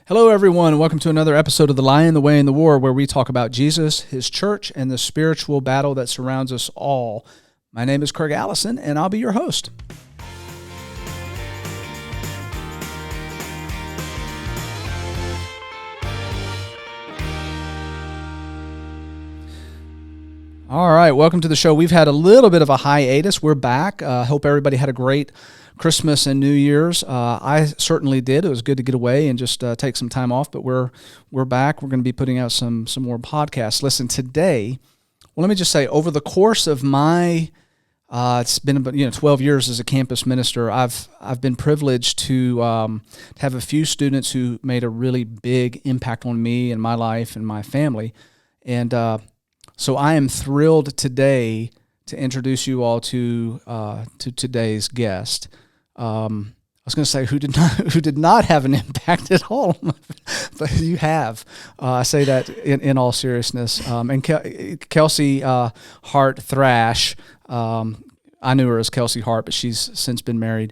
Hello, everyone, and welcome to another episode of The Lion, the Way, and the War, where we talk about Jesus, his church, and the spiritual battle that surrounds us all. My name is Craig Allison, and I'll be your host. All right, welcome to the show. We've had a little bit of a hiatus. We're back. Hope everybody had a great Christmas and New Year's. I certainly did. It was good to get away and just take some time off, but we're back. We're going to be putting out some more podcasts. Listen, today, well, let me just say, over the course of my it's been about 12 years as a campus minister. I've been privileged to have a few students who made a really big impact on me and my life and my family, and so I am thrilled today to introduce you all to today's guest. I was going to say who did not have an impact at all, but you have. I say that in all seriousness. And Kelsey Hart Thrash, I knew her as Kelsey Hart, but she's since been married.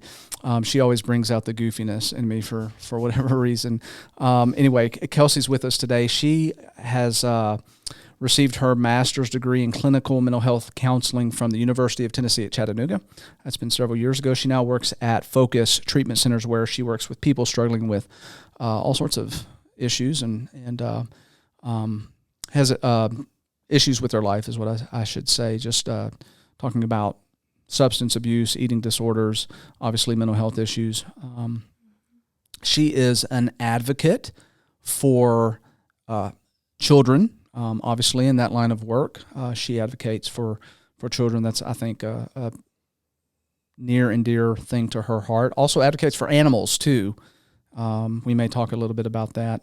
She always brings out the goofiness in me for whatever reason. Anyway, Kelsey's with us today. She has received her master's degree in clinical mental health counseling from the University of Tennessee at Chattanooga. That's been several years ago. She now works at Focus Treatment Centers, where she works with people struggling with all sorts of issues and has issues with their life, is what I should say. Just talking about substance abuse, eating disorders, obviously mental health issues. She is an advocate for children. Obviously, in that line of work, she advocates for children. That's, I think, a near and dear thing to her heart. Also advocates for animals, too. We may talk a little bit about that.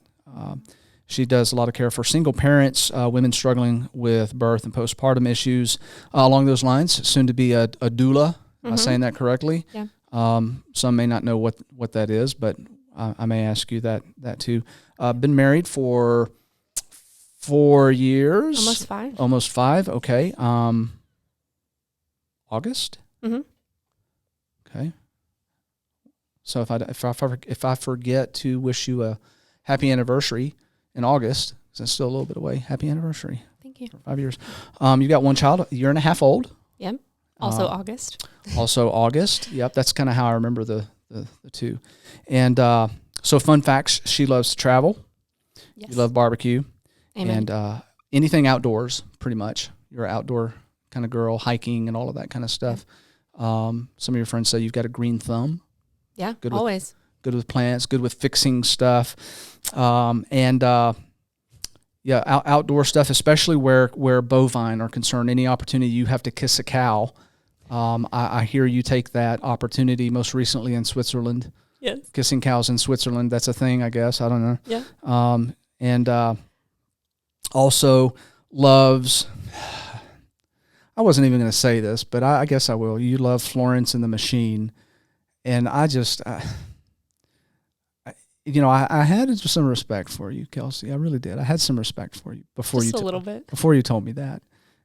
She does a lot of care for single parents, women struggling with birth and postpartum issues. Along those lines, soon to be a doula. Am I saying that correctly? Yeah. Some may not know what that is, but I may ask you that too. Been married for 4 years. Almost five. Okay. August. Mm-hmm. Okay. So if I forget to wish you a happy anniversary in August, because it's still a little bit away. Happy anniversary. Thank you. For 5 years. You got one child, a year and a half old. Yep. Also August. Also August. Yep. That's kind of how I remember the two. And so fun facts: she loves to travel. Yes. You love barbecue. Amen. And anything outdoors, pretty much. You're an outdoor kind of girl, hiking and all of that kind of stuff. Some of your friends say you've got a green thumb. Yeah, good always. Good with plants, good with fixing stuff. Outdoor stuff, especially where bovine are concerned. Any opportunity you have to kiss a cow, I hear you take that opportunity, most recently in Switzerland. Yes. Kissing cows in Switzerland, that's a thing, I guess. I don't know. Yeah. Also loves, I wasn't even going to say this, but I guess I will. You love Florence and the Machine. And I had some respect for you, Kelsey. I really did. I had some respect for you before just a little bit. Before you told me that.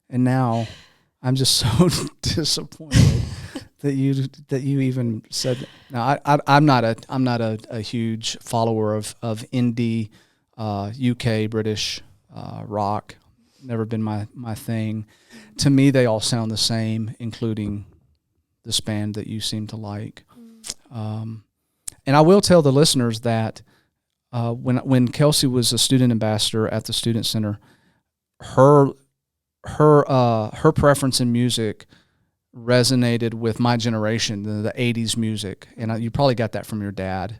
And now I'm just so disappointed that you even said that. Now I'm not a huge follower of indie UK British rock. Never been my thing. To me, they all sound the same, including this band that you seem to like. And I will tell the listeners that when Kelsey was a student ambassador at the Student Center, her preference in music resonated with my generation, the 80s music. And you probably got that from your dad.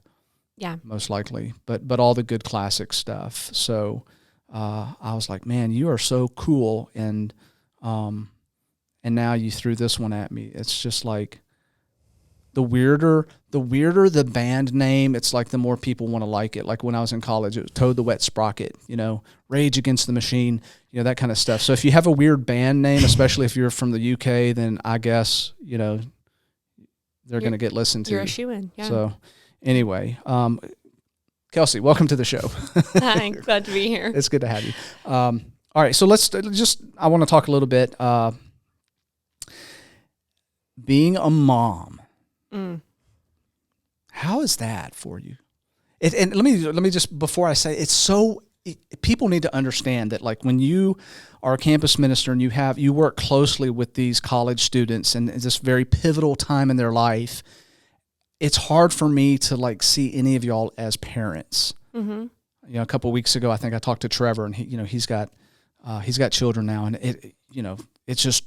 Yeah. Most likely. But all the good classic stuff. So I was like, man, you are so cool. And now you threw this one at me. It's just like the weirder the band name, it's like the more people want to like it. Like when I was in college, it was Toad the Wet Sprocket, Rage Against the Machine, that kind of stuff. So if you have a weird band name, especially if you're from the UK, then I guess, they're going to get listened to. You're a shoo-in, yeah. So anyway, Kelsey, welcome to the show. Hi, glad to be here. It's good to have you. All right, so I want to talk a little bit, being a mom. How is that for you? And let me just, before I say, people need to understand that, like, when you are a campus minister and you work closely with these college students and this very pivotal time in their life, it's hard for me to like see any of y'all as parents. Mm-hmm. A couple of weeks ago, I think I talked to Trevor, and he's got children now, and it's just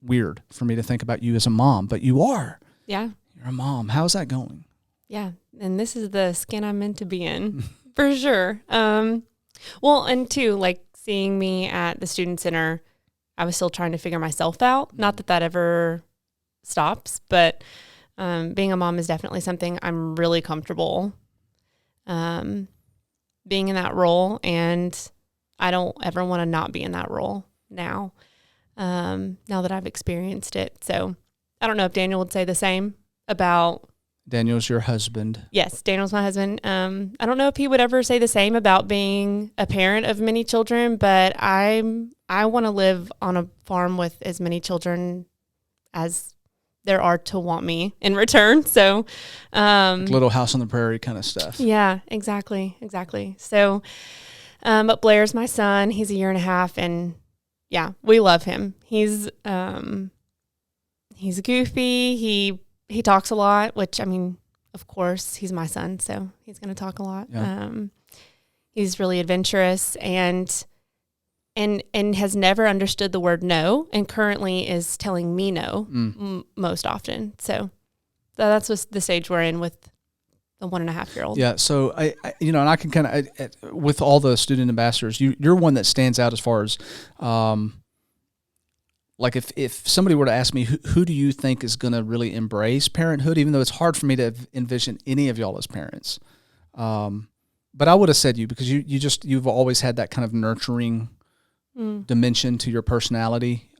weird for me to think about you as a mom, but you are. Yeah. You're a mom. How's that going? Yeah. And this is the skin I'm meant to be in for sure. Well, and two, like seeing me at the student center, I was still trying to figure myself out. Not that ever stops, but being a mom is definitely something I'm really comfortable being in that role, and I don't ever want to not be in that role now that I've experienced it. So I don't know if Daniel would say the same about... Daniel's your husband. Yes, Daniel's my husband. I don't know if he would ever say the same about being a parent of many children, but I want to live on a farm with as many children as there are to want me in return. So, like Little House on the Prairie kind of stuff. Yeah, exactly. So, but Blair's my son. He's 1.5 years, and yeah, we love him. He's goofy. He talks a lot, which, I mean, of course, he's my son, so he's going to talk a lot. Yeah. He's really adventurous and has never understood the word no, and currently is telling me no most often. So that's the stage we're in with the 1.5-year-old. Yeah. So I and I can kind of, with all the student ambassadors, you're one that stands out as far as, like if somebody were to ask me, who do you think is going to really embrace parenthood, even though it's hard for me to envision any of y'all as parents. But I would have said you, because you've always had that kind of nurturing dimension to your personality.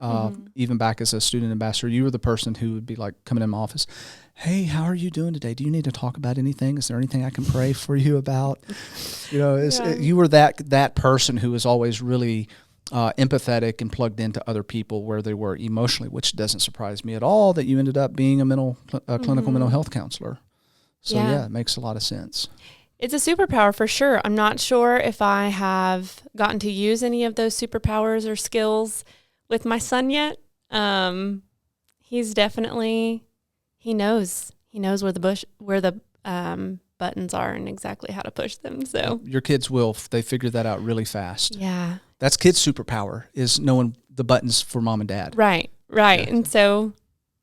Even back as a student ambassador, you were the person who would be like coming in my office, hey, how are you doing today? Do you need to talk about anything? Is there anything I can pray for you about? You were that person who was always really empathetic and plugged into other people where they were emotionally, which doesn't surprise me at all that you ended up being a clinical mental health counselor. So yeah, it makes a lot of sense. It's a superpower for sure. I'm not sure if I have gotten to use any of those superpowers or skills with my son yet. He's definitely, he knows where the buttons are and exactly how to push them. So your kids they figure that out really fast. Yeah. That's kids' superpower, is knowing the buttons for mom and dad. Right. Yeah. And so,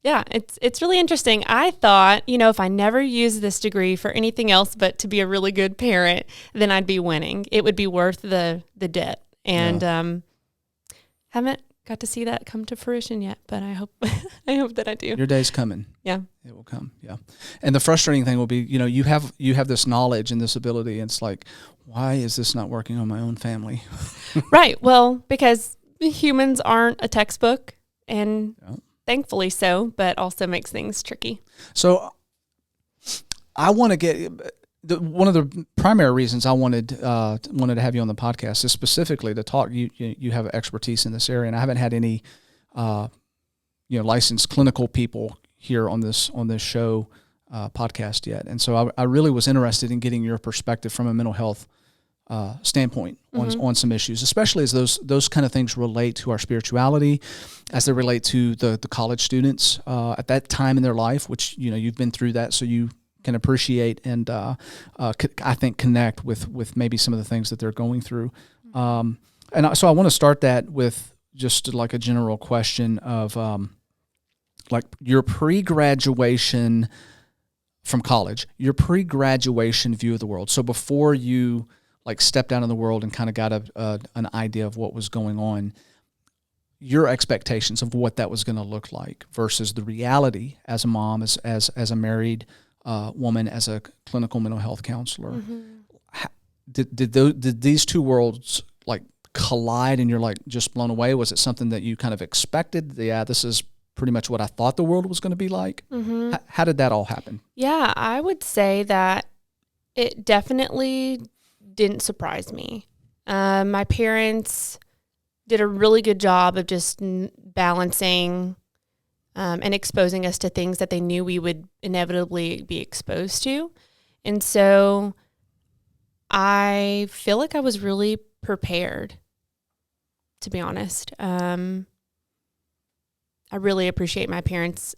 yeah, it's really interesting. I thought, if I never used this degree for anything else but to be a really good parent, then I'd be winning. It would be worth the debt. And haven't got to see that come to fruition yet, but I hope that I do. Your day's coming. Yeah. It will come. Yeah. And the frustrating thing will be, you have this knowledge and this ability, and it's like, why is this not working on my own family? Right. Well, because humans aren't a textbook, and thankfully so, but also makes things tricky. So I want to get one of the primary reasons I wanted to have you on the podcast is specifically to talk. You have expertise in this area, and I haven't had any licensed clinical people here on this show podcast yet, and so I really was interested in getting your perspective from a mental health standpoint on some issues, especially as those kind of things relate to our spirituality, as they relate to the college students at that time in their life, which you've been through that, so you can appreciate and I think connect with maybe some of the things that they're going through. So I want to start that with just like a general question of like your pre-graduation from college, your pre-graduation view of the world. So before you like stepped out in the world and kind of got an idea of what was going on, your expectations of what that was going to look like versus the reality as a mom, as a married woman, as a clinical mental health counselor. Did these two worlds like collide and you're like just blown away? Was it something that you kind of expected? Yeah, this is pretty much what I thought the world was going to be like. How did that all happen? Yeah, I would say that it definitely didn't surprise me. My parents did a really good job of just balancing and exposing us to things that they knew we would inevitably be exposed to. And so I feel like I was really prepared, to be honest. I really appreciate my parents,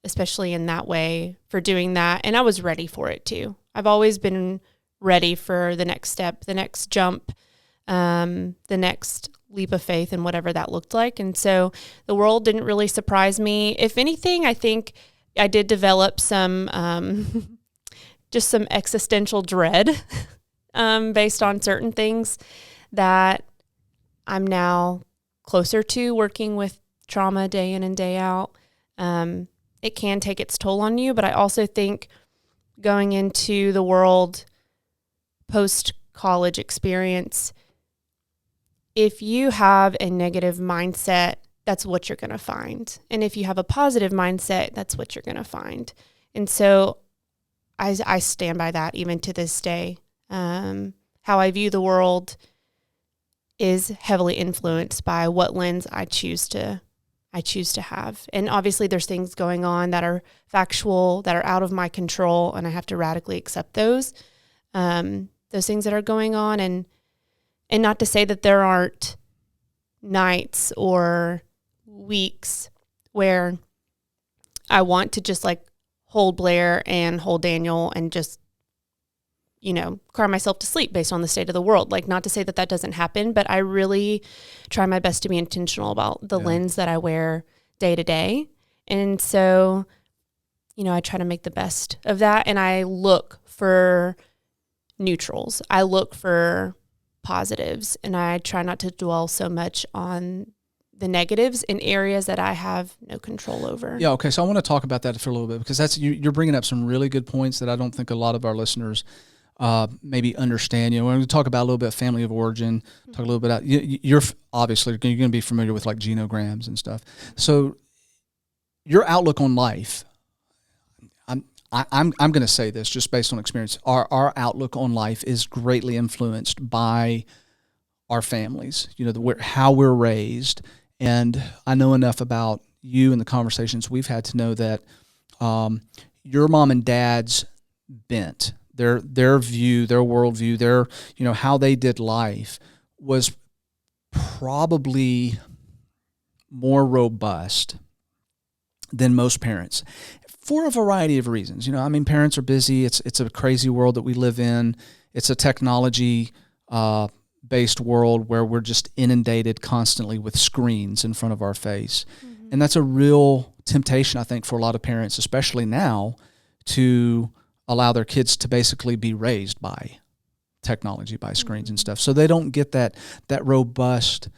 especially in that way, for doing that. And I was ready for it too. I've always been ready for the next step, the next jump, the next leap of faith, and whatever that looked like. And so the world didn't really surprise me. If anything, I think I did develop some, just some existential dread based on certain things that I'm now closer to, working with trauma day in and day out. It can take its toll on you, but I also think going into the world post-college experience, if you have a negative mindset, that's what you're going to find. And if you have a positive mindset, that's what you're going to find. And so I stand by that even to this day. How I view the world is heavily influenced by what lens I choose to have. And obviously there's things going on that are factual, that are out of my control, and I have to radically accept those things that are going on. And not to say that there aren't nights or weeks where I want to just like hold Blair and hold Daniel and just, cry myself to sleep based on the state of the world. Like, not to say that that doesn't happen, but I really try my best to be intentional about the lens that I wear day to day. And so, I try to make the best of that. And I look for neutrals. I look for positives, and I try not to dwell so much on the negatives in areas that I have no control over. Yeah. Okay. So I want to talk about that for a little bit, because you're bringing up some really good points that I don't think a lot of our listeners maybe understand. We're going to talk about a little bit of family of origin, talk a little bit about, you're obviously, you're going to be familiar with like genograms and stuff. So your outlook on life, I'm going to say this just based on experience. Our outlook on life is greatly influenced by our families, how we're raised. And I know enough about you and the conversations we've had to know that your mom and dad's bent, their view, their worldview, their, how they did life was probably more robust than most parents, for a variety of reasons. Parents are busy. It's a crazy world that we live in. It's a technology based world where we're just inundated constantly with screens in front of our face. Mm-hmm. And that's a real temptation, I think, for a lot of parents, especially now, to allow their kids to basically be raised by technology, by screens mm-hmm. and stuff. So they don't get that robust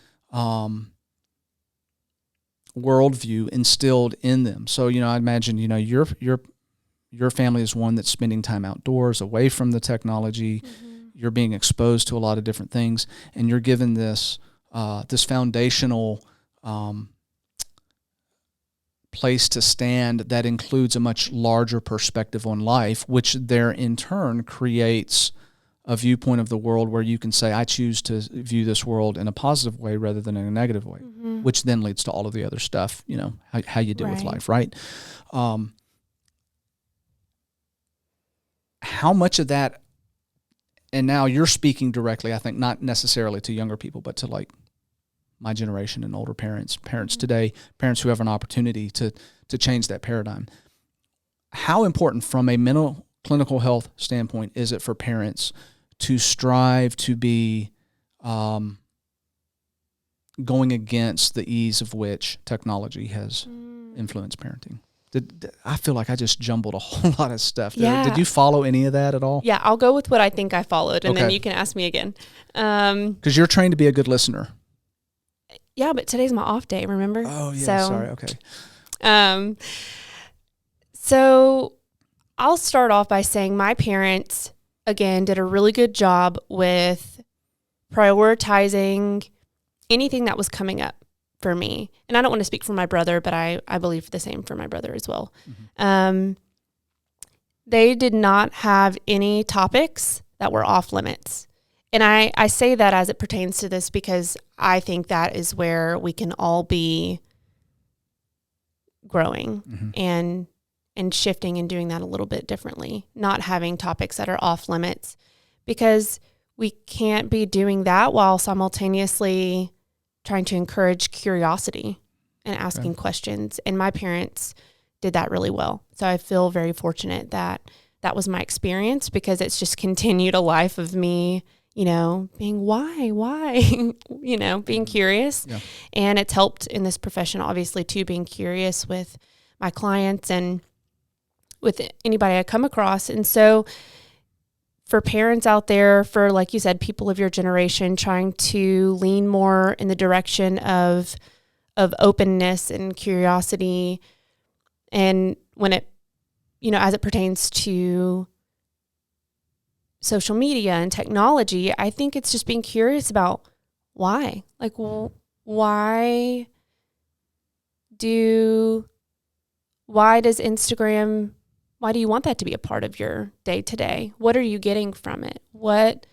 worldview instilled in them. So, I imagine, your family is one that's spending time outdoors, away from the technology. Mm-hmm. You're being exposed to a lot of different things, and you're given this foundational place to stand that includes a much larger perspective on life, which there in turn creates a viewpoint of the world where you can say, I choose to view this world in a positive way rather than in a negative way, mm-hmm. which then leads to all of the other stuff, how you deal with life, right? How much of that, and now you're speaking directly, I think, not necessarily to younger people, but to like my generation and older parents mm-hmm. today, parents who have an opportunity to change that paradigm. How important from a mental clinical health standpoint is it for parents to strive to be going against the ease of which technology has influenced parenting? I feel like I just jumbled a whole lot of stuff there. Yeah. Did you follow any of that at all? Yeah, I'll go with what I think I followed, and then you can ask me again. Because you're trained to be a good listener. Yeah, but today's my off day, remember? Oh, yeah, sorry, okay. So I'll start off by saying my parents, again, did a really good job with prioritizing anything that was coming up for me. And I don't want to speak for my brother, but I believe the same for my brother as well. Mm-hmm. They did not have any topics that were off limits. And I say that as it pertains to this because I think that is where we can all be growing mm-hmm. and shifting and doing that a little bit differently, not having topics that are off limits, because we can't be doing that while simultaneously trying to encourage curiosity and asking questions. And my parents did that really well. So I feel very fortunate that that was my experience, because it's just continued a life of me, being why, being curious. Yeah. And it's helped in this profession, obviously, too, being curious with my clients and with anybody I come across. And so for parents out there, for, like you said, people of your generation, trying to lean more in the direction of openness and curiosity, and when it, as it pertains to social media and technology, I think it's just being curious about why. Like, why does Instagram, why do you want that to be a part of your day to day? What are you getting from it? What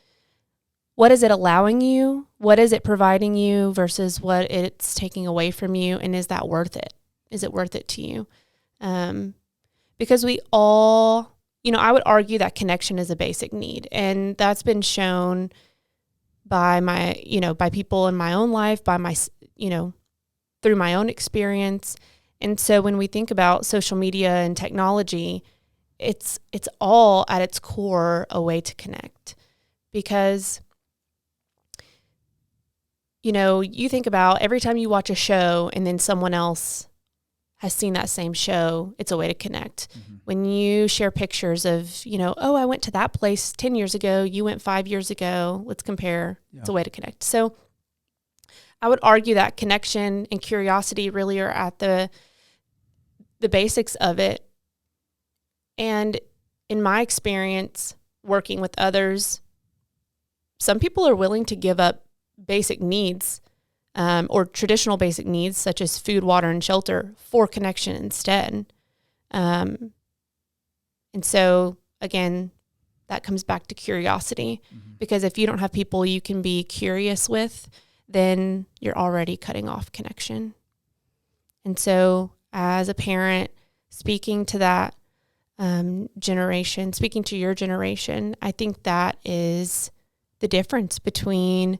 is it allowing you? What is it providing you versus what it's taking away from you? And is that worth it? Is it worth it to you? Because we all, I would argue that connection is a basic need. And that's been shown by by people in my own life, by my, through my own experience. And so when we think about social media and technology, it's all at its core a way to connect, because, you think about every time you watch a show and then someone else has seen that same show, it's a way to connect. Mm-hmm. When you share pictures of, oh, I went to that place 10 years ago, you went 5 years ago, let's compare. Yeah. It's a way to connect. So I would argue that connection and curiosity really are at the basics of it. And in my experience working with others, some people are willing to give up basic needs, or traditional basic needs such as food, water, and shelter for connection instead. And so, again, that comes back to curiosity, because if you don't have people you can be curious with, then you're already cutting off connection. And so as a parent, speaking to that generation, speaking to your generation, I think that is the difference between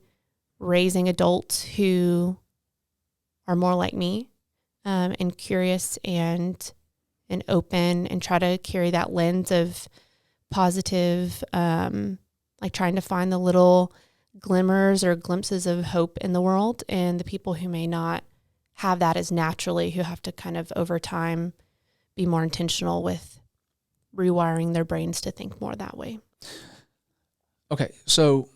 raising adults who are more like me, and curious and open, and try to carry that lens of positive, like trying to find the little glimmers or glimpses of hope in the world, and the people who may not have that as naturally, who have to kind of over time be more intentional with rewiring their brains to think more that way. Okay, so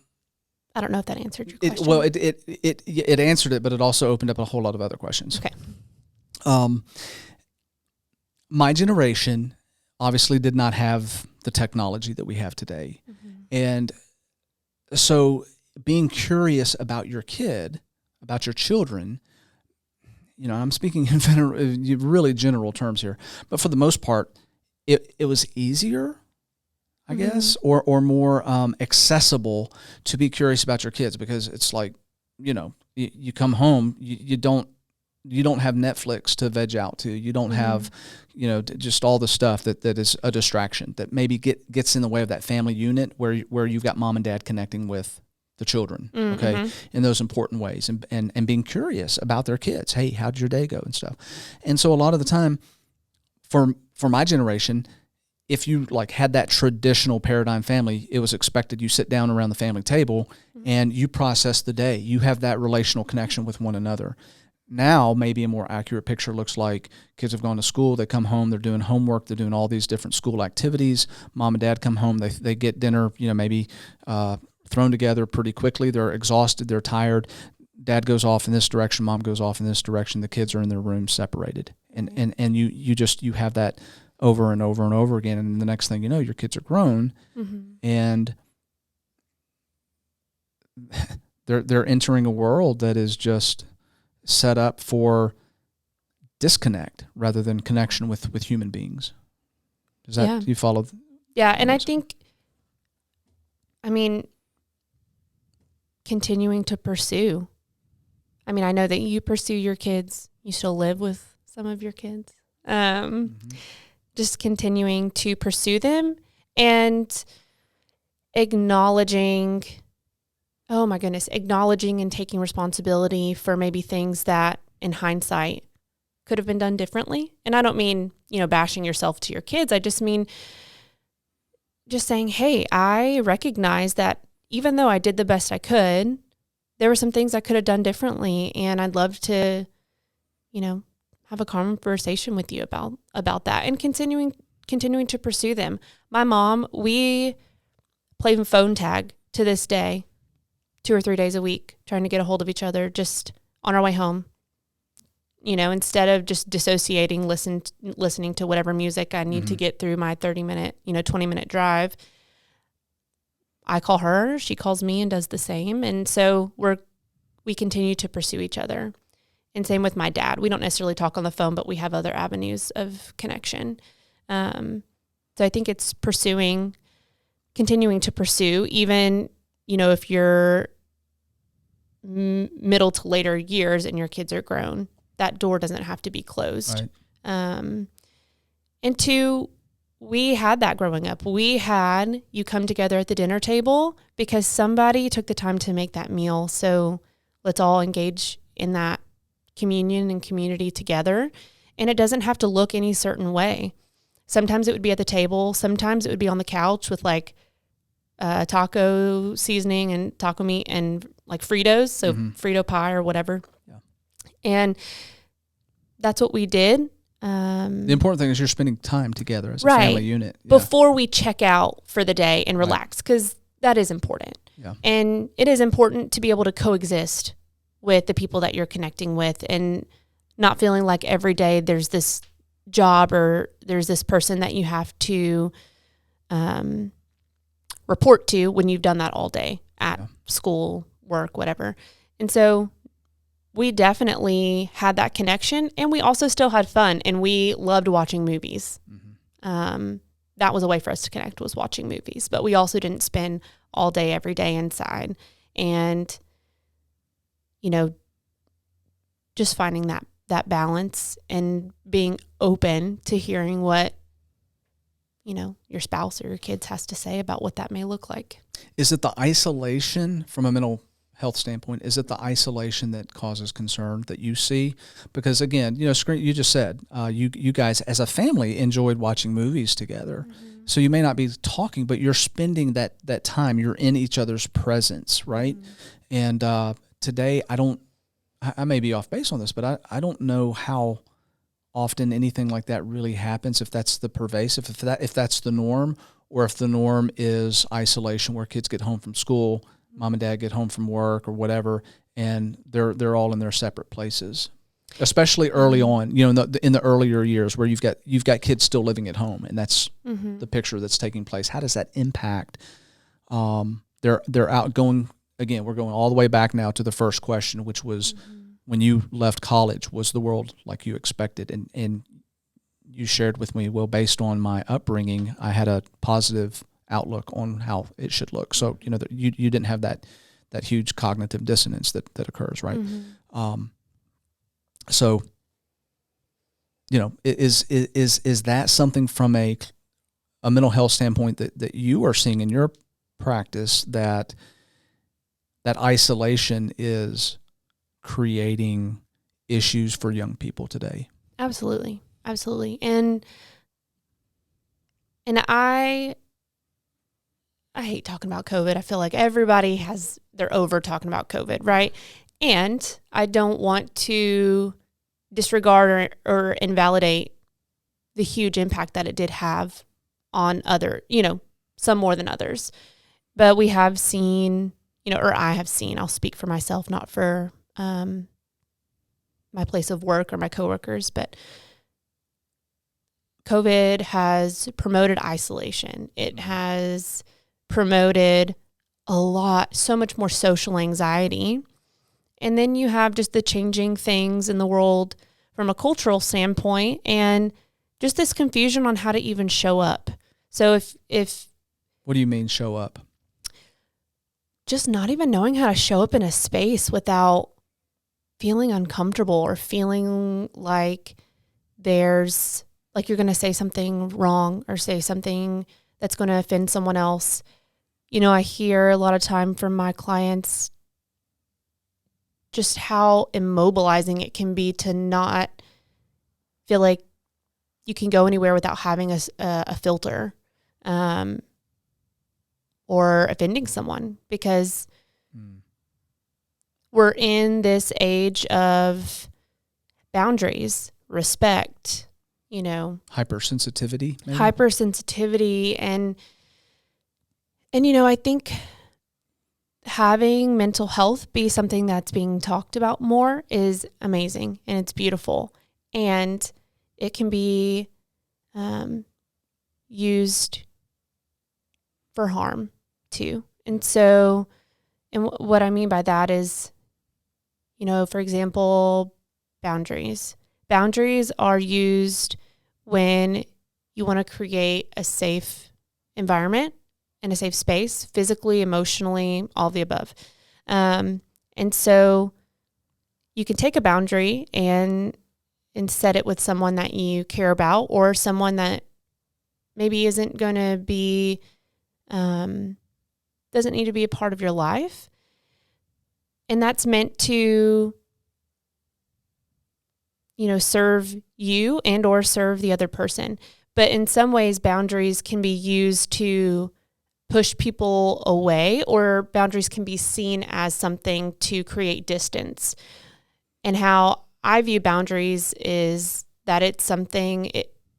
I don't know if that answered your question. It answered it, but it also opened up a whole lot of other questions. Okay. My generation obviously did not have the technology that we have today. Mm-hmm. And so being curious about your kid, about your children, I'm speaking in really general terms here, but for the most part, it was easier, I guess, or more accessible to be curious about your kids, because it's like, you come home, you don't have Netflix to veg out to. You don't have, just all the stuff that is a distraction that maybe gets in the way of that family unit where you've got mom and dad connecting with the children, okay, in those important ways, and being curious about their kids. Hey, how'd your day go and stuff. And so a lot of the time, for my generation, if you had that traditional paradigm family, it was expected you sit down around the family table and you process the day. You have that relational connection with one another. Now, maybe a more accurate picture looks like kids have gone to school, they come home, they're doing homework, they're doing all these different school activities. Mom and dad come home, they get dinner, maybe thrown together pretty quickly. They're exhausted, they're tired. Dad goes off in this direction, mom goes off in this direction. The kids are in their rooms separated. And you have that over and over and over again. And the next thing you know, your kids are grown, and they're entering a world that is just set up for disconnect rather than connection with human beings. Does that, you follow? Yeah. And I think, continuing to pursue. I know that you pursue your kids. You still live with some of your kids. Just continuing to pursue them. And acknowledging, oh my goodness, acknowledging and taking responsibility for maybe things that in hindsight could have been done differently. And I don't mean, bashing yourself to your kids. I just mean just saying, hey, I recognize that even though I did the best I could, there were some things I could have done differently. And I'd love to, have a conversation with you about that and continuing to pursue them. My mom, we play phone tag to this day, 2 or 3 days a week, trying to get a hold of each other just on our way home. Instead of just dissociating, listening to whatever music I need to get through my 30-minute, 20-minute drive. I call her, she calls me and does the same. And so we continue to pursue each other. And same with my dad. We don't necessarily talk on the phone, but we have other avenues of connection. So I think it's continuing to pursue, even, if you're middle to later years and your kids are grown, that door doesn't have to be closed. Right. And two, we had that growing up. You come together at the dinner table because somebody took the time to make that meal. So let's all engage in that communion and community together. And it doesn't have to look any certain way. Sometimes it would be at the table. Sometimes it would be on the couch with like taco seasoning and taco meat and like Fritos. So Frito pie or whatever. Yeah. And that's what we did. The important thing is you're spending time together as a right, family unit. Yeah. Before we check out for the day and relax, because that is important. Yeah. And it is important to be able to coexist with the people that you're connecting with and not feeling like every day there's this job or there's this person that you have to report to when you've done that all day at school, work, whatever. And so we definitely had that connection, and we also still had fun, and we loved watching movies. That was a way for us to connect, was watching movies, but we also didn't spend all day, every day inside. And, just finding that balance and being open to hearing what, your spouse or your kids has to say about what that may look like. Is it the isolation from a mental health standpoint? Is it the isolation that causes concern that you see? Because again, you just said you guys as a family enjoyed watching movies together. So you may not be talking, but you're spending that time. You're in each other's presence, right? And today, I may be off base on this, but I don't know how often anything like that really happens. If that's the pervasive, if that's the norm, or if the norm is isolation, where kids get home from school, mom and dad get home from work or whatever, and they're all in their separate places. Especially early on, in the earlier years where you've got kids still living at home, and that's the picture that's taking place. How does that impact their outgoing? Again, we're going all the way back now to the first question, which was when you left college, was the world like you expected? And you shared with me, well, based on my upbringing, I had a positive outlook on how it should look. So, you didn't have that huge cognitive dissonance that occurs, right? So, is that something from a mental health standpoint that you are seeing in your practice, that isolation is creating issues for young people today? Absolutely. And I hate talking about COVID. I feel like they're over talking about COVID, right? And I don't want to disregard or invalidate the huge impact that it did have on some more than others. But we have seen, or I have seen, I'll speak for myself, not for my place of work or my coworkers, but COVID has promoted isolation. It has promoted so much more social anxiety. And then you have just the changing things in the world from a cultural standpoint, and just this confusion on how to even show up. So if what do you mean show up? Just not even knowing how to show up in a space without feeling uncomfortable or feeling like you're going to say something wrong or say something that's going to offend someone else. I hear a lot of time from my clients just how immobilizing it can be to not feel like you can go anywhere without having a filter, or offending someone, because we're in this age of boundaries, respect, hypersensitivity, maybe? Hypersensitivity. And I think having mental health be something that's being talked about more is amazing, and it's beautiful. And it can be used for harm too. And so, what I mean by that is, for example, boundaries. Boundaries are used when you want to create a safe environment and a safe space, physically, emotionally, all the above. And so you can take a boundary and set it with someone that you care about, or someone that maybe isn't going to be, doesn't need to be a part of your life. And that's meant to, serve you and or serve the other person. But in some ways, boundaries can be used to push people away, or boundaries can be seen as something to create distance. And how I view boundaries is that it's something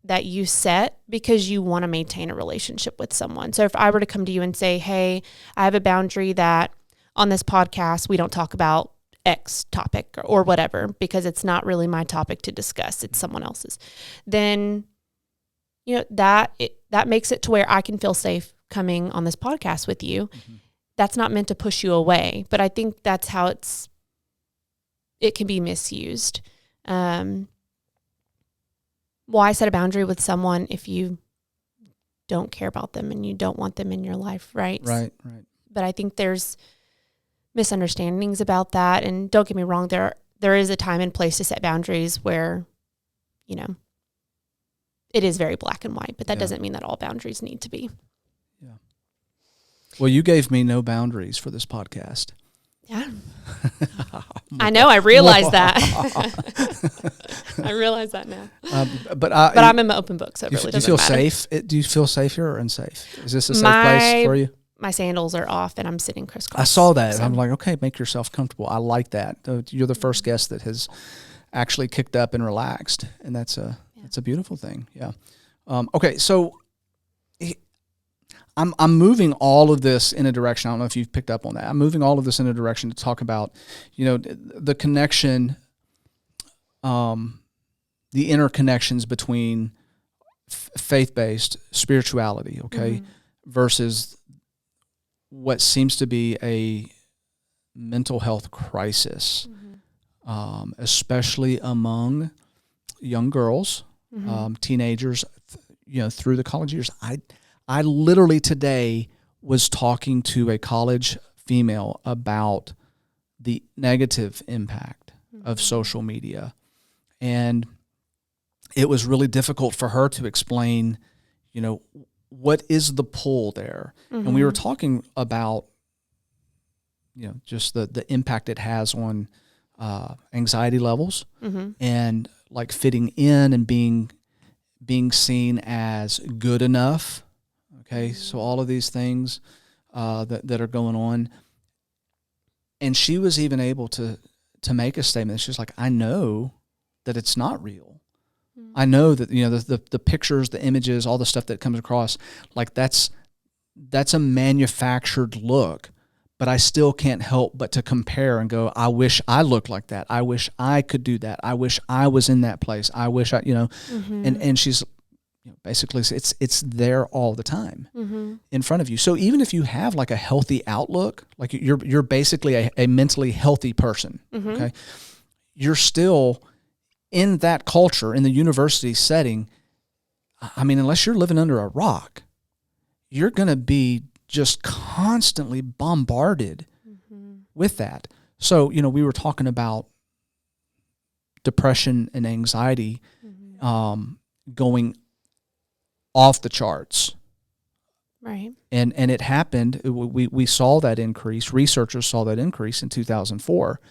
that you set because you want to maintain a relationship with someone. So if I were to come to you and say, hey, I have a boundary that on this podcast, we don't talk about X topic or whatever, because it's not really my topic to discuss, it's someone else's, then, that makes it to where I can feel safe coming on this podcast with you. Mm-hmm. That's not meant to push you away, but I think that's how it can be misused. Why set a boundary with someone if you don't care about them and you don't want them in your life, right? Right. But I think there's misunderstandings about that. And don't get me wrong, there is a time and place to set boundaries where, it is very black and white, but that doesn't mean that all boundaries need to be. Yeah. Well, you gave me no boundaries for this podcast. Yeah. I know. I realize that. I realize that now. But I'm an open book, so it really doesn't matter. Do you feel safe? Do you feel safe here or unsafe? Is this a safe place for you? My sandals are off and I'm sitting crisscross. I saw that. So I'm like, okay, make yourself comfortable. I like that. You're the first guest that has actually kicked up and relaxed, and that's a beautiful thing. Yeah. Okay, so I'm moving all of this in a direction. I don't know if you've picked up on that. I'm moving all of this in a direction to talk about, the connection, the interconnections between faith-based spirituality, okay, versus what seems to be a mental health crisis, especially among young girls, teenagers, through the college years. I literally today was talking to a college female about the negative impact of social media. And it was really difficult for her to explain, what is the pull there? And we were talking about, just the impact it has on anxiety levels and like fitting in and being seen as good enough. Okay, so all of these things that are going on. And she was even able to make a statement. She's like, I know that it's not real. I know that, the pictures, the images, all the stuff that comes across, like that's a manufactured look, but I still can't help but to compare and go, I wish I looked like that. I wish I could do that. I wish I was in that place. I wish I, and she's basically it's there all the time in front of you. So even if you have like a healthy outlook, like you're basically a mentally healthy person, okay, you're still in that culture, in the university setting. I mean, unless you're living under a rock, you're going to be just constantly bombarded with that. So, we were talking about depression and anxiety going off the charts Right. And it happened. We saw that increase. Researchers saw that increase in 2004,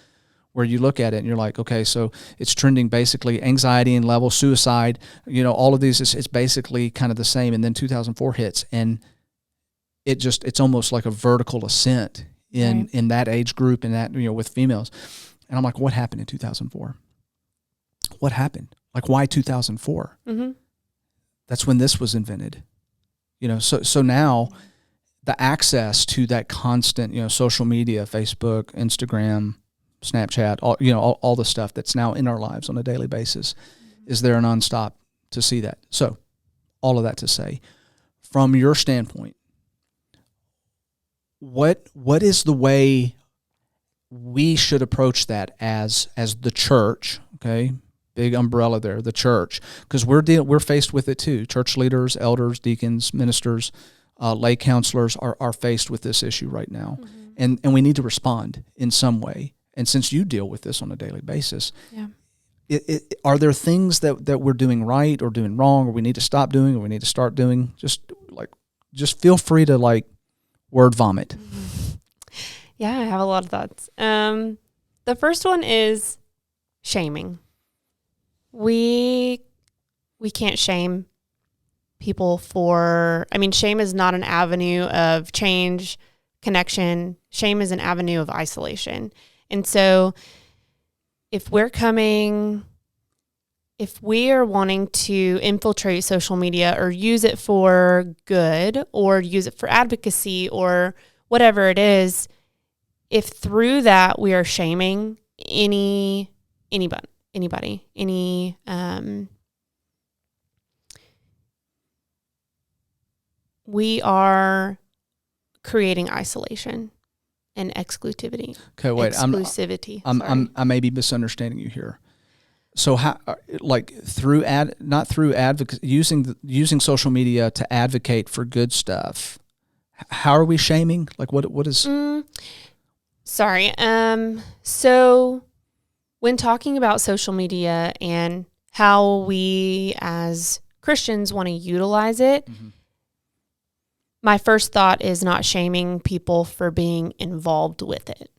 where you look at it and you're like, okay, so it's trending basically anxiety and level, suicide, all of these, it's basically kind of the same. And then 2004 hits, and it's almost like a vertical ascent in that age group, and that, with females. And I'm like, what happened in 2004? What happened? Like, why 2004? Mm-hmm. That's when this was invented. So now the access to that constant, social media, Facebook, Instagram, Snapchat, all the stuff that's now in our lives on a daily basis, is there a nonstop to see that. So all of that to say, from your standpoint, what is the way we should approach that as the church? Okay, big umbrella there, the church, because we're faced with it too. Church leaders, elders, deacons, ministers, lay counselors are faced with this issue right now, and we need to respond in some way. And since you deal with this on a daily basis, are there things that we're doing right or doing wrong, or we need to stop doing, or we need to start doing? Just feel free to word vomit. Yeah, I have a lot of thoughts. The first one is shaming. We can't shame people shame is not an avenue of change, connection. Shame is an avenue of isolation. And so if we are wanting to infiltrate social media or use it for good or use it for advocacy or whatever it is, if through that we are shaming anybody, we are creating isolation and exclusivity. Okay, wait. Exclusivity. I may be misunderstanding you here. So how, not through advocacy, using social media to advocate for good stuff. How are we shaming? What is? Sorry. So when talking about social media and how we as Christians want to utilize it, my first thought is not shaming people for being involved with it.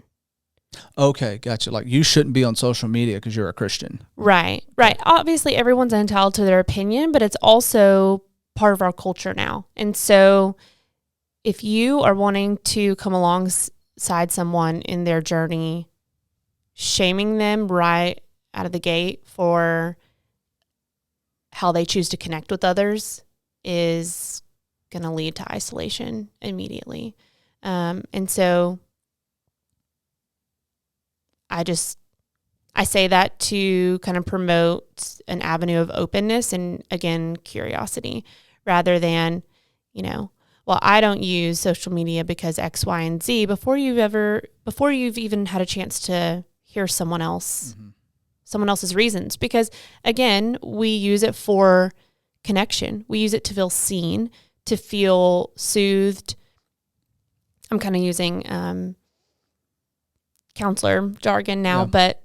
Okay, gotcha. You shouldn't be on social media because you're a Christian. Right. Obviously, everyone's entitled to their opinion, but it's also part of our culture now. And so if you are wanting to come alongside someone in their journey, shaming them right out of the gate for how they choose to connect with others is going to lead to isolation immediately. And so I say that to kind of promote an avenue of openness and, again, curiosity, rather than, well, I don't use social media because X, Y, and Z, before you've even had a chance to hear someone else's reasons. Because, again, we use it for connection. We use it to feel seen, to feel soothed. I'm kind of using counselor jargon now, but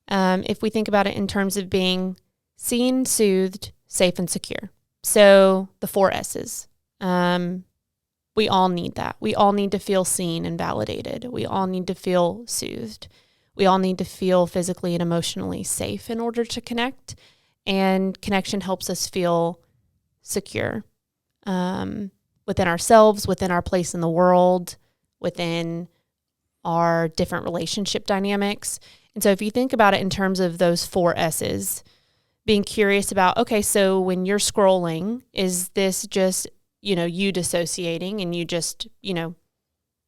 if we think about it in terms of being seen, soothed, safe, and secure. So the 4 S's. We all need that. We all need to feel seen and validated. We all need to feel soothed. We all need to feel physically and emotionally safe in order to connect. And connection helps us feel secure within ourselves, within our place in the world, within our different relationship dynamics. And so if you think about it in terms of those 4 S's, being curious about, okay, so when you're scrolling, is this just, you dissociating and you just,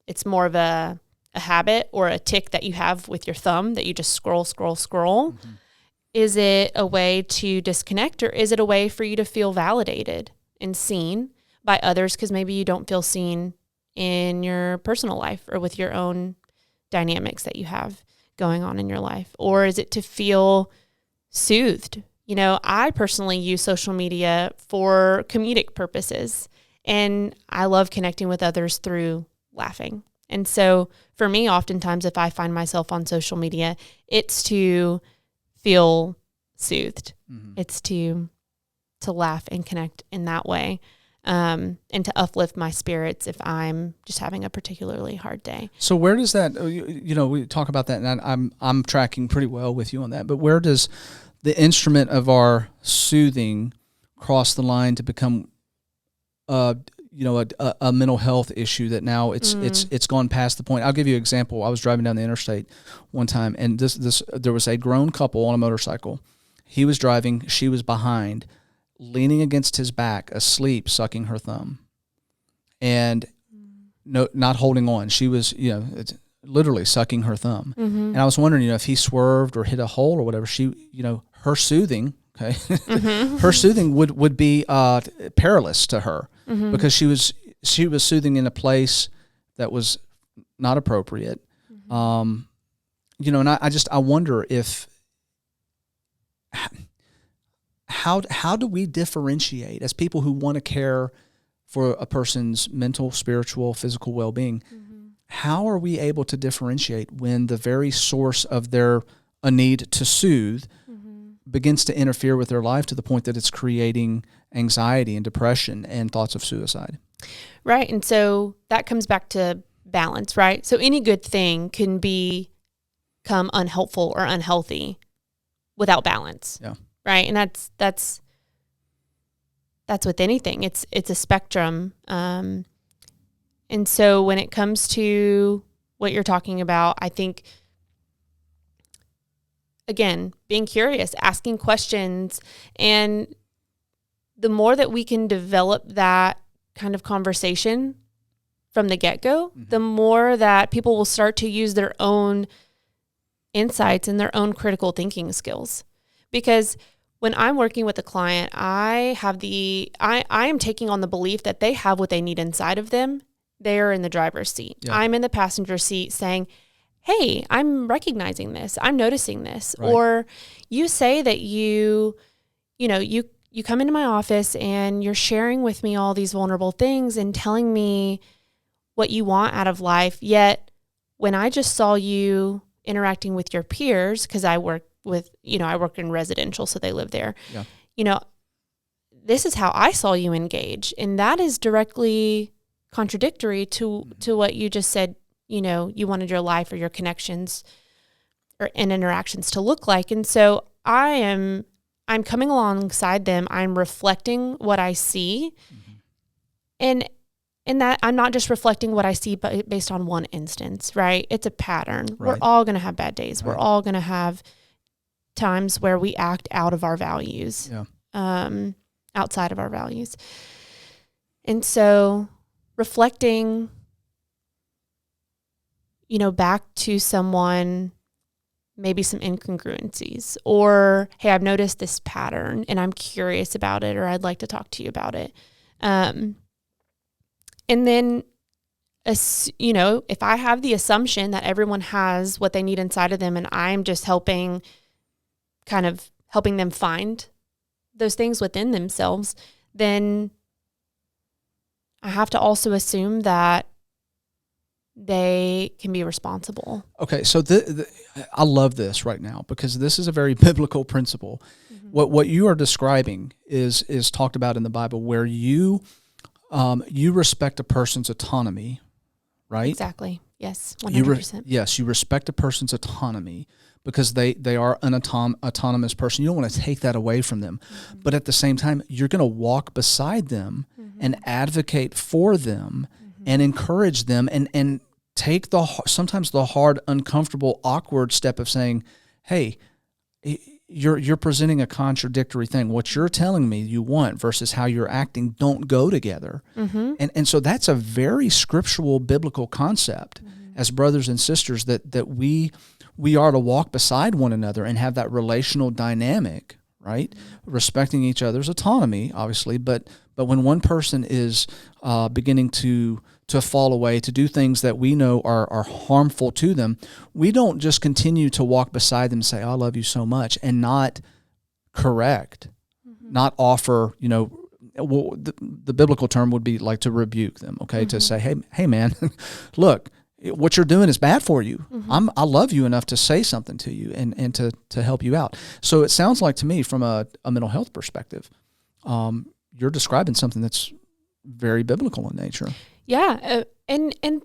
it's more of a habit or a tick that you have with your thumb that you just scroll. Mm-hmm. Is it a way to disconnect, or is it a way for you to feel validated and seen by others because maybe you don't feel seen in your personal life or with your own dynamics that you have going on in your life? Or is it to feel soothed? I personally use social media for comedic purposes, and I love connecting with others through laughing. And so for me, oftentimes, if I find myself on social media, it's to feel soothed. Mm-hmm. It's to laugh and connect in that way. and to uplift my spirits if I'm just having a particularly hard day. So where does that, we talk about that, and I'm tracking pretty well with you on that, but where does the instrument of our soothing cross the line to become a mental health issue that now it's gone past the point? I'll give you an example. I was driving down the interstate one time, and there was a grown couple on a motorcycle. He was driving, she was behind, leaning against his back, asleep, sucking her thumb, and not holding on. She was, literally sucking her thumb. Mm-hmm. And I was wondering, if he swerved or hit a hole or whatever, she, her soothing, okay, mm-hmm. her soothing would be perilous to her, mm-hmm. because she was soothing in a place that was not appropriate. Mm-hmm. And I wonder if, how do we differentiate as people who want to care for a person's mental, spiritual, physical well-being? Mm-hmm. How are we able to differentiate when the very source of a need to soothe mm-hmm. begins to interfere with their life to the point that it's creating anxiety and depression and thoughts of suicide? Right. And so that comes back to balance, right? So any good thing can become unhelpful or unhealthy without balance. Yeah. Right. And that's with anything. It's a spectrum. And so when it comes to what you're talking about, I think, again, being curious, asking questions, and the more that we can develop that kind of conversation from the get-go, mm-hmm. the more that people will start to use their own insights and their own critical thinking skills. Because when I'm working with a client, I am taking on the belief that they have what they need inside of them. They're in the driver's seat. Yeah. I'm in the passenger seat saying, hey, I'm recognizing this. I'm noticing this. Right. Or you say that you come into my office and you're sharing with me all these vulnerable things and telling me what you want out of life. Yet when I just saw you interacting with your peers, because I work in residential, so they live there. Yeah. This is how I saw you engage. And that is directly contradictory to what you just said, you wanted your life or your connections and interactions to look like. And so I'm coming alongside them. I'm reflecting what I see. Mm-hmm. And that I'm not just reflecting what I see but based on one instance, right? It's a pattern. Right. We're all going to have bad days. Right. We're all going to have times where we act out of our values, outside of our values. And so reflecting, back to someone, maybe some incongruencies, or, hey, I've noticed this pattern and I'm curious about it, or I'd like to talk to you about it. And then, if I have the assumption that everyone has what they need inside of them and I'm just helping them find those things within themselves, then I have to also assume that they can be responsible. Okay, so I love this right now because this is a very biblical principle. Mm-hmm. What you are describing is talked about in the Bible, where you respect a person's autonomy, right? Exactly. Yes, 100%. Yes, you respect a person's autonomy because they are an autonomous person. You don't want to take that away from them. Mm-hmm. But at the same time, you're going to walk beside them mm-hmm. and advocate for them mm-hmm. and encourage them and take sometimes the hard, uncomfortable, awkward step of saying, hey, you're presenting a contradictory thing. What you're telling me you want versus how you're acting don't go together. Mm-hmm. And so that's a very scriptural, biblical concept mm-hmm. as brothers and sisters that we are to walk beside one another and have that relational dynamic, right? Mm-hmm. Respecting each other's autonomy, obviously, but when one person is beginning to fall away, to do things that we know are harmful to them, we don't just continue to walk beside them and say, I love you so much, and not correct, mm-hmm. not offer, the biblical term would be like to rebuke them, okay? Mm-hmm. To say, hey man, look, what you're doing is bad for you. Mm-hmm. I love you enough to say something to you and to help you out. So it sounds like to me from a mental health perspective, you're describing something that's very biblical in nature. Yeah. And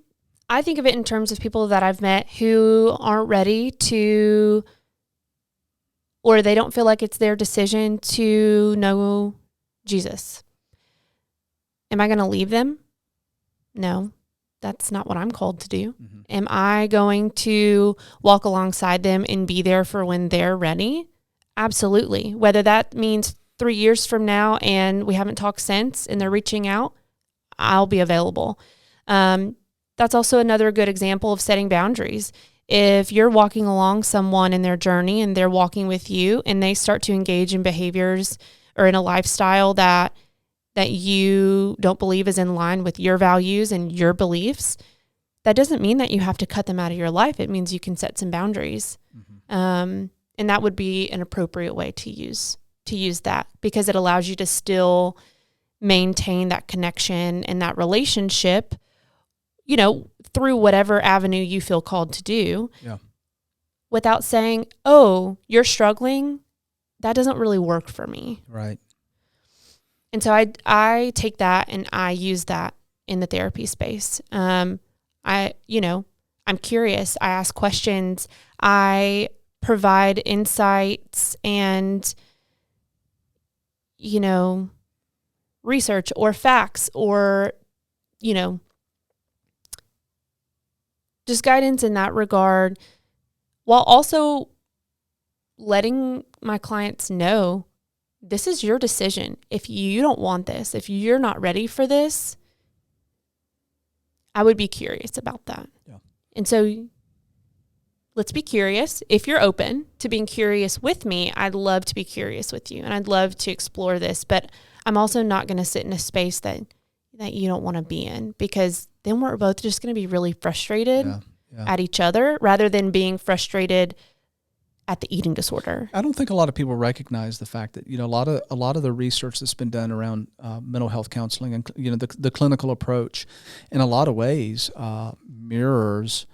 I think of it in terms of people that I've met who aren't ready to, or they don't feel like it's their decision to know Jesus. Am I going to leave them? No, that's not what I'm called to do. Mm-hmm. Am I going to walk alongside them and be there for when they're ready? Absolutely. Whether that means 3 years from now and we haven't talked since and they're reaching out, I'll be available. That's also another good example of setting boundaries. If you're walking along someone in their journey and they're walking with you and they start to engage in behaviors or in a lifestyle that you don't believe is in line with your values and your beliefs, that doesn't mean that you have to cut them out of your life. It means you can set some boundaries. Mm-hmm. And that would be an appropriate way to use that, because it allows you to still maintain that connection and that relationship, through whatever avenue you feel called to do. Yeah. Without saying, oh, you're struggling. That doesn't really work for me. Right. And so I take that and I use that in the therapy space. I'm curious. I ask questions. I provide insights and, research or facts or, just guidance in that regard, while also letting my clients know this is your decision. If you don't want this, if you're not ready for this, I would be curious about that. Yeah. And so let's be curious. If you're open to being curious with me, I'd love to be curious with you and I'd love to explore this, but I'm also not going to sit in a space that you don't want to be in, because then we're both just going to be really frustrated at each other rather than being frustrated at the eating disorder. I don't think a lot of people recognize the fact that, a lot of the research that's been done around mental health counseling and, the clinical approach in a lot of ways mirrors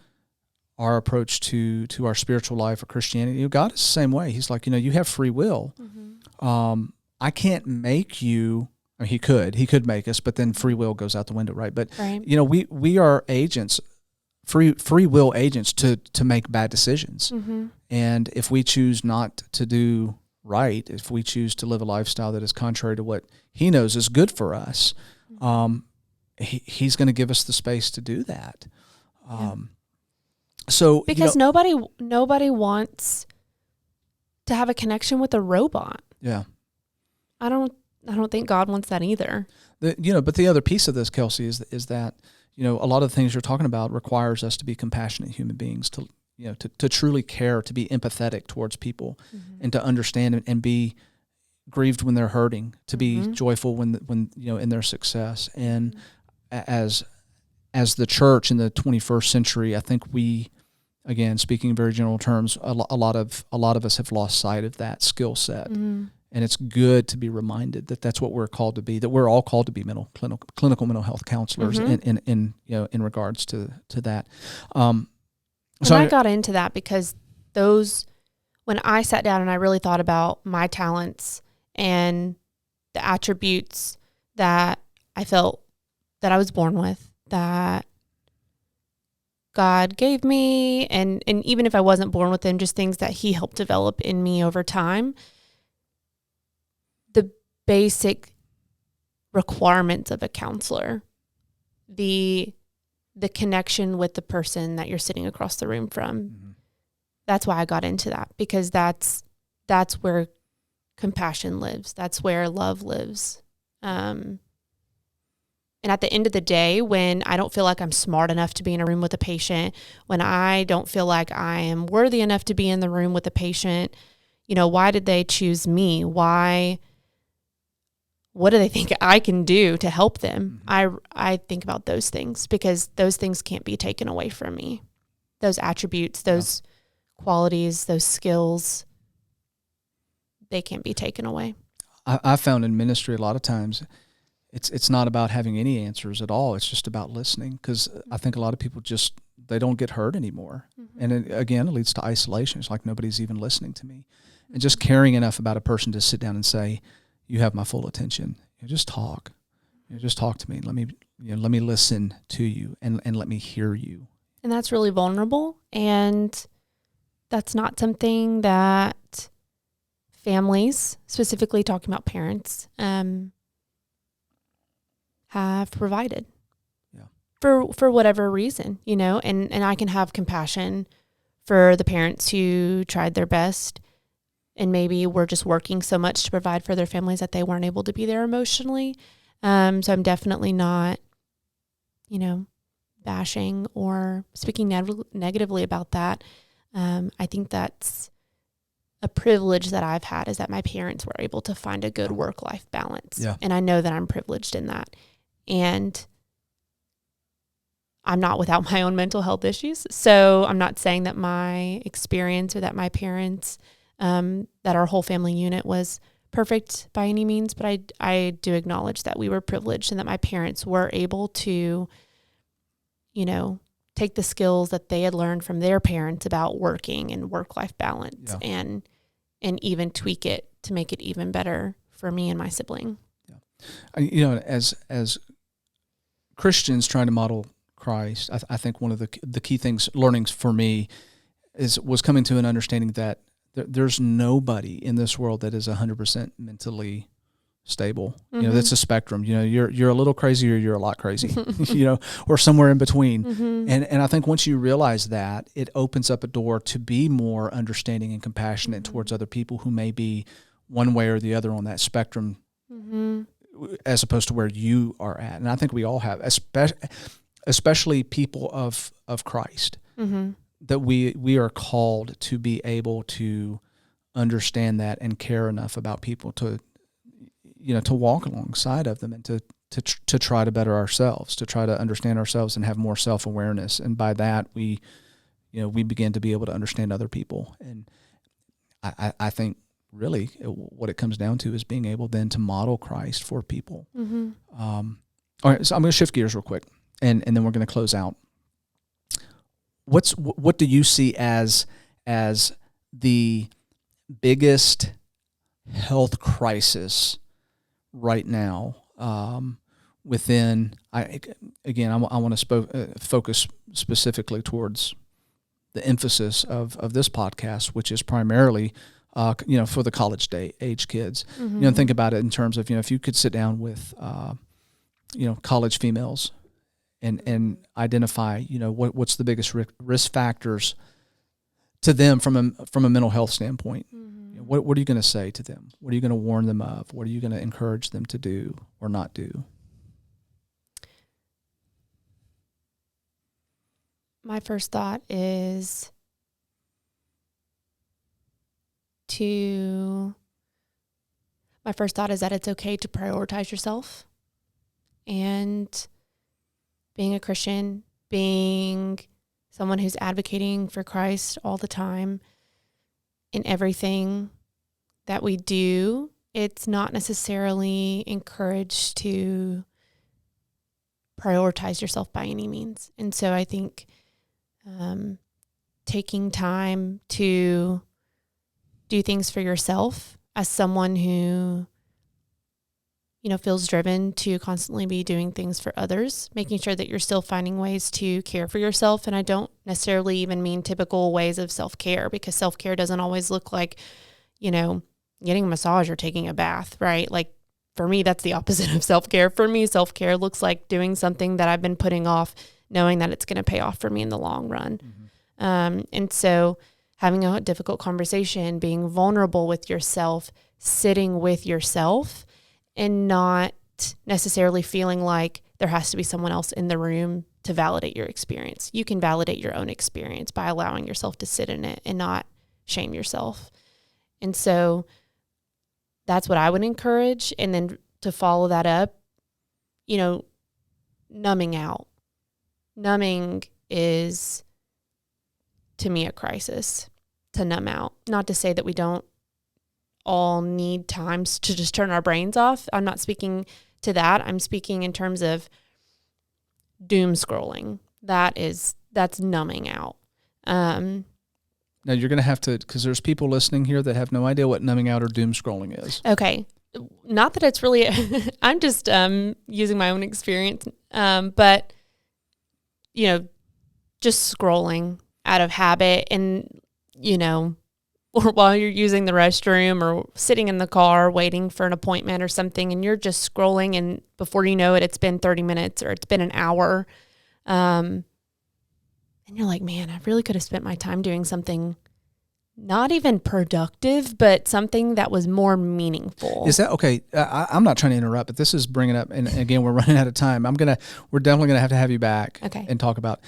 our approach to our spiritual life or Christianity. God is the same way. He's like, you have free will. Mm-hmm. I can't make you. I mean, he could make us, but then free will goes out the window, right? But right. We are agents, free will agents to make bad decisions. Mm-hmm. And if we choose not to do right, if we choose to live a lifestyle that is contrary to what he knows is good for us, he's going to give us the space to do that. So because nobody wants to have a connection with a robot. Yeah. I don't think God wants that either. But the other piece of this, Kelsey, is that, a lot of the things you're talking about requires us to be compassionate human beings, to truly care, to be empathetic towards people, mm-hmm. and to understand and be grieved when they're hurting, to be mm-hmm. joyful when in their success. And mm-hmm. as the church in the 21st century, I think we, again, speaking in very general terms, a lot of us have lost sight of that skill set. Mm-hmm. And it's good to be reminded that that's what we're called to be, that we're all called to be clinical mental health counselors mm-hmm. in regards to that. I got into that because when I sat down and I really thought about my talents and the attributes that I felt that I was born with, that God gave me, and even if I wasn't born with them, just things that he helped develop in me over time, the basic requirements of a counselor, the connection with the person that you're sitting across the room from. Mm-hmm. That's why I got into that, because that's where compassion lives. That's where love lives. And at the end of the day, when I don't feel like I'm smart enough to be in a room with a patient, when I don't feel like I am worthy enough to be in the room with a patient, why did they choose me? What do they think I can do to help them? Mm-hmm. I think about those things, because those things can't be taken away from me. Those attributes, those qualities, those skills, they can't be taken away. I found in ministry a lot of times it's not about having any answers at all. It's just about listening, because I think a lot of people they don't get heard anymore. Mm-hmm. And it leads to isolation. It's like nobody's even listening to me. Mm-hmm. And just caring enough about a person to sit down and say, you have my full attention. Just talk. Just talk to me. Let me listen to you and let me hear you. And that's really vulnerable. And that's not something that families, specifically talking about parents, have provided. Yeah. For whatever reason, and I can have compassion for the parents who tried their best and maybe were just working so much to provide for their families that they weren't able to be there emotionally. So I'm definitely not, bashing or speaking negatively about that. I think that's a privilege that I've had, is that my parents were able to find a good work-life balance. Yeah. And I know that I'm privileged in that. And I'm not without my own mental health issues. So I'm not saying that my experience or that my parents, that our whole family unit was perfect by any means, but I do acknowledge that we were privileged and that my parents were able to, take the skills that they had learned from their parents about working and work-life balance, and even tweak it to make it even better for me and my sibling. Yeah. As Christians trying to model Christ, I think one of the key learnings for me was coming to an understanding that there's nobody in this world that is 100% mentally stable. Mm-hmm. That's a spectrum. You're a little crazy or you're a lot crazy, or somewhere in between. Mm-hmm. And I think once you realize that, it opens up a door to be more understanding and compassionate towards other people who may be one way or the other on that spectrum, as opposed to where you are at. And I think we all have, especially people of Christ, that we are called to be able to understand that and care enough about people to walk alongside of them and to try to better ourselves, to try to understand ourselves and have more self-awareness. And by that, we begin to be able to understand other people. And I think really what it comes down to is being able then to model Christ for people. Mm-hmm. All right, so I'm going to shift gears real quick, and then we're going to close out. What do you see as the biggest health crisis right now within? I want to focus specifically towards the emphasis of this podcast, which is primarily for the college age kids. Mm-hmm. Think about it in terms of if you could sit down with college females and identify what's the biggest risk factors to them from a mental health standpoint. What are you going to say to them? What are you going to warn them of? What are you going to encourage them to do or not do? My first thought is that it's okay to prioritize yourself. And being a Christian, being someone who's advocating for Christ all the time in everything that we do, it's not necessarily encouraged to prioritize yourself by any means. And so I think taking time to do things for yourself as someone who feels driven to constantly be doing things for others, making sure that you're still finding ways to care for yourself. And I don't necessarily even mean typical ways of self-care, because self-care doesn't always look like, getting a massage or taking a bath, right? Like for me, that's the opposite of self-care. For me, self-care looks like doing something that I've been putting off, knowing that it's going to pay off for me in the long run. Mm-hmm. And so having a difficult conversation, being vulnerable with yourself, sitting with yourself, and not necessarily feeling like there has to be someone else in the room to validate your experience. You can validate your own experience by allowing yourself to sit in it and not shame yourself. And so that's what I would encourage. And then to follow that up, numbing out. Numbing is, to me, a crisis, to numb out. Not to say that we don't all need times to just turn our brains off. I'm not speaking to that. I'm speaking in terms of doom scrolling. That's numbing out. Now you're going to have to, because there's people listening here that have no idea what numbing out or doom scrolling is. Okay. not that it's really, I'm just using my own experience, but, just scrolling out of habit and, or while you're using the restroom or sitting in the car waiting for an appointment or something, and you're just scrolling, and before you know it, it's been 30 minutes or it's been an hour. And you're like, man, I really could have spent my time doing something not even productive, but something that was more meaningful. Is that okay? I'm not trying to interrupt, but this is bringing up, and again, we're running out of time. We're definitely gonna have to have you back, and talk about.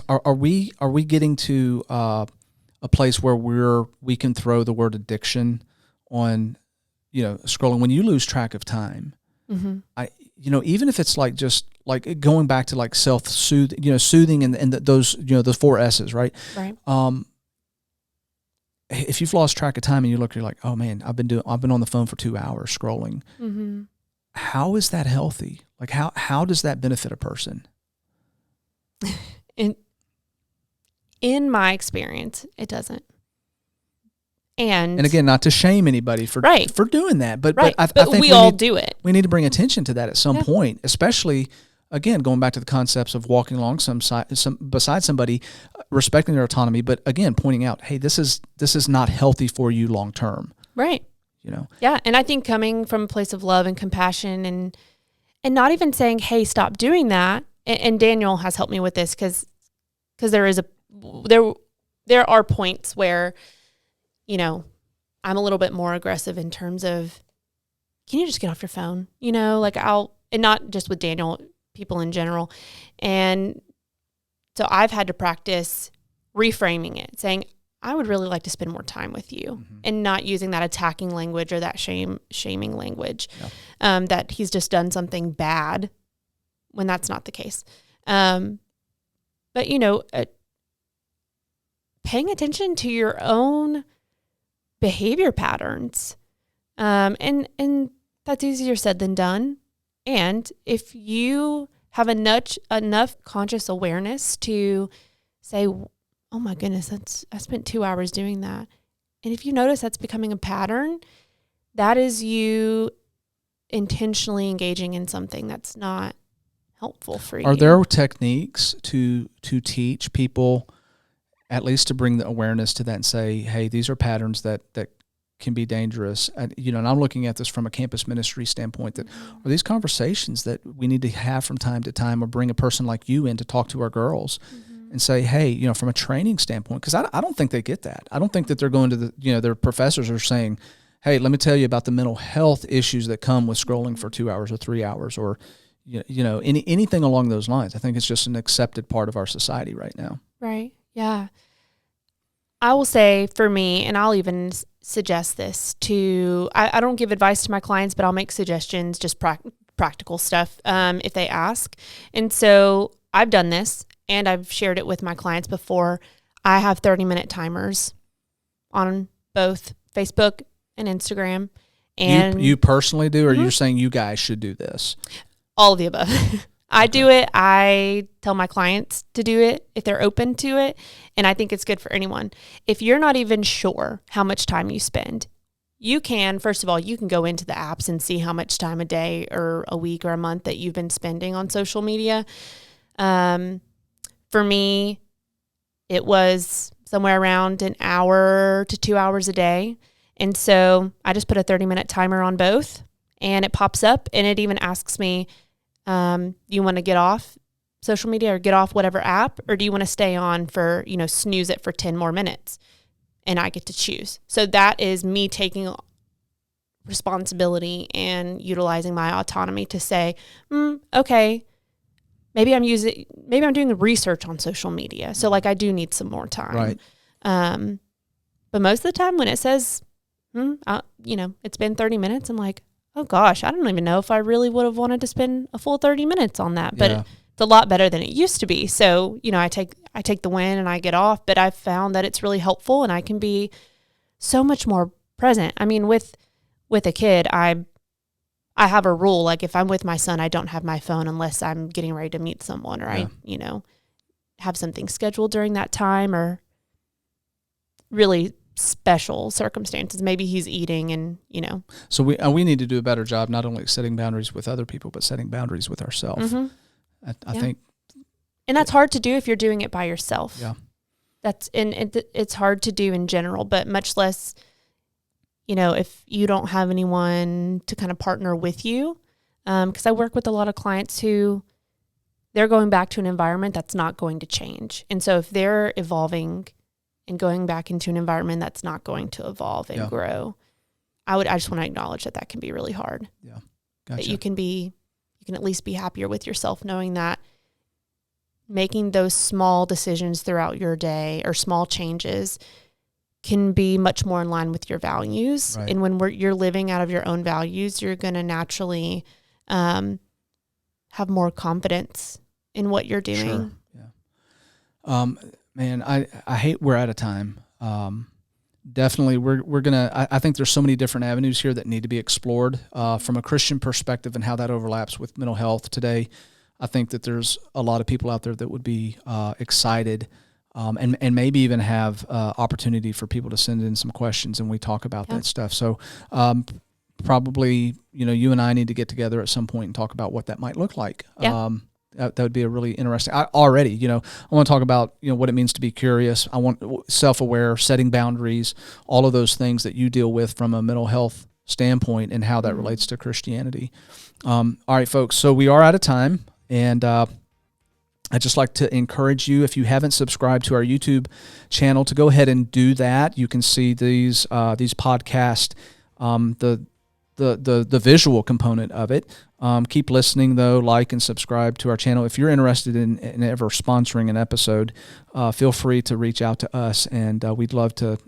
Are we getting to a place where we can throw the word addiction on, scrolling when you lose track of time? Mm-hmm. Even if it's like just like going back to like soothing and those the 4 S's, right? Right. If you've lost track of time and you're like, oh man, I've been on the phone for 2 hours scrolling. Mm-hmm. How is that healthy? Like how does that benefit a person? In my experience, it doesn't. And again, not to shame anybody for doing that, but I think we all do it. We need to bring attention to that at some point, especially. Again, going back to the concepts of walking along beside somebody, respecting their autonomy, but again, pointing out, hey, this is not healthy for you long term. Right. Yeah, and I think coming from a place of love and compassion, and not even saying, hey, stop doing that. And Daniel has helped me with this because there are points where, I'm a little bit more aggressive in terms of, can you just get off your phone? And not just with Daniel, people in general. And so I've had to practice reframing it, saying, I would really like to spend more time with you, and not using that attacking language or that shaming language, that he's just done something bad when that's not the case. But, paying attention to your own behavior patterns, and that's easier said than done. And if you have enough conscious awareness to say, oh my goodness, I spent 2 hours doing that. And if you notice that's becoming a pattern, that is you intentionally engaging in something that's not helpful for you. Are there techniques to teach people, at least to bring the awareness to that and say, hey, these are patterns that can be dangerous. And I'm looking at this from a campus ministry standpoint, that are these conversations that we need to have from time to time, or bring a person like you in to talk to our girls and say, hey, from a training standpoint, because I don't think they get that. I don't think that they're going to their professors are saying, hey, let me tell you about the mental health issues that come with scrolling for 2 hours or 3 hours, or, anything along those lines. I think it's just an accepted part of our society right now. Right. Yeah. I will say for me, and I'll even suggest this to, I don't give advice to my clients, but I'll make suggestions, just practical stuff, if they ask. And so I've done this, and I've shared it with my clients before. I have 30-minute timers on both Facebook and Instagram. And you personally do, or you're saying you guys should do this? All of the above. I do it. I tell my clients to do it if they're open to it. And I think it's good for anyone. If you're not even sure how much time you spend, you can, first of all, you can go into the apps and see how much time a day or a week or a month that you've been spending on social media. For me, it was somewhere around an hour to 2 hours a day. And so I just put a 30-minute timer on both, and it pops up, and it even asks me, you want to get off social media or get off whatever app, or do you want to stay on for, snooze it for 10 more minutes? And I get to choose. So that is me taking responsibility and utilizing my autonomy to say, okay, maybe I'm doing research on social media. So I do need some more time. Right. But most of the time when it says, it's been 30 minutes, I'm like, oh gosh, I don't even know if I really would have wanted to spend a full 30 minutes on that, but it's a lot better than it used to be. So, I take the win and I get off, but I've found that it's really helpful, and I can be so much more present. I mean, with a kid, I have a rule. Like if I'm with my son, I don't have my phone unless I'm getting ready to meet someone, or I have something scheduled during that time, or really special circumstances. Maybe he's eating and, So we need to do a better job, not only setting boundaries with other people, but setting boundaries with ourselves. Mm-hmm. I think. And that's hard to do if you're doing it by yourself. Yeah. It's hard to do in general, but much less, if you don't have anyone to kind of partner with you. Because I work with a lot of clients who they're going back to an environment that's not going to change. And so if they're evolving and going back into an environment that's not going to evolve and grow, I just want to acknowledge that can be really hard. Yeah. Gotcha. But you can at least be happier with yourself knowing that making those small decisions throughout your day or small changes can be much more in line with your values. Right. And when you're living out of your own values, you're going to naturally have more confidence in what you're doing. Sure. Yeah. Man, I hate we're out of time. Definitely, we're gonna. I think there's so many different avenues here that need to be explored from a Christian perspective and how that overlaps with mental health today. I think that there's a lot of people out there that would be excited and maybe even have opportunity for people to send in some questions and we talk about that stuff. So probably, you and I need to get together at some point and talk about what that might look like. Yeah. That would be a really interesting. I want to talk about, what it means to be curious. I want self-aware, setting boundaries, all of those things that you deal with from a mental health standpoint and how that relates to Christianity. All right, folks. So we are out of time. And I'd just like to encourage you, if you haven't subscribed to our YouTube channel, to go ahead and do that. You can see these podcasts, the visual component of it. Keep listening, though. Like and subscribe to our channel. If you're interested in ever sponsoring an episode, feel free to reach out to us, and we'd love to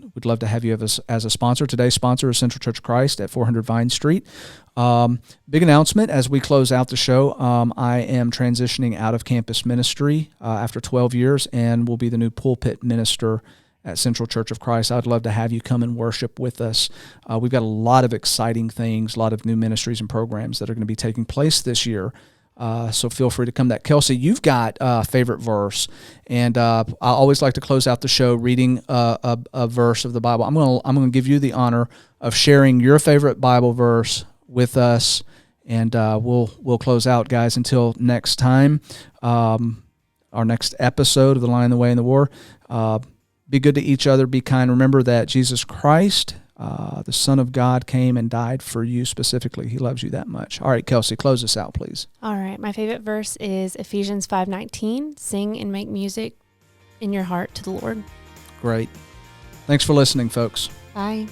have you as a sponsor. Today's sponsor is Central Church of Christ at 400 Vine Street. Big announcement as we close out the show. I am transitioning out of campus ministry after 12 years and will be the new pulpit minister at Central Church of Christ. I'd love to have you come and worship with us. We've got a lot of exciting things, a lot of new ministries and programs that are going to be taking place this year. So feel free to come back. Kelsey, you've got a favorite verse, and I always like to close out the show reading a verse of the Bible. I'm going to give you the honor of sharing your favorite Bible verse with us, and we'll close out, guys. Until next time, our next episode of The Lion, the Way, and the War. Be good to each other. Be kind. Remember that Jesus Christ, the Son of God, came and died for you specifically. He loves you that much. All right, Kelsey, close us out, please. All right. My favorite verse is Ephesians 5:19. Sing and make music in your heart to the Lord. Great. Thanks for listening, folks. Bye.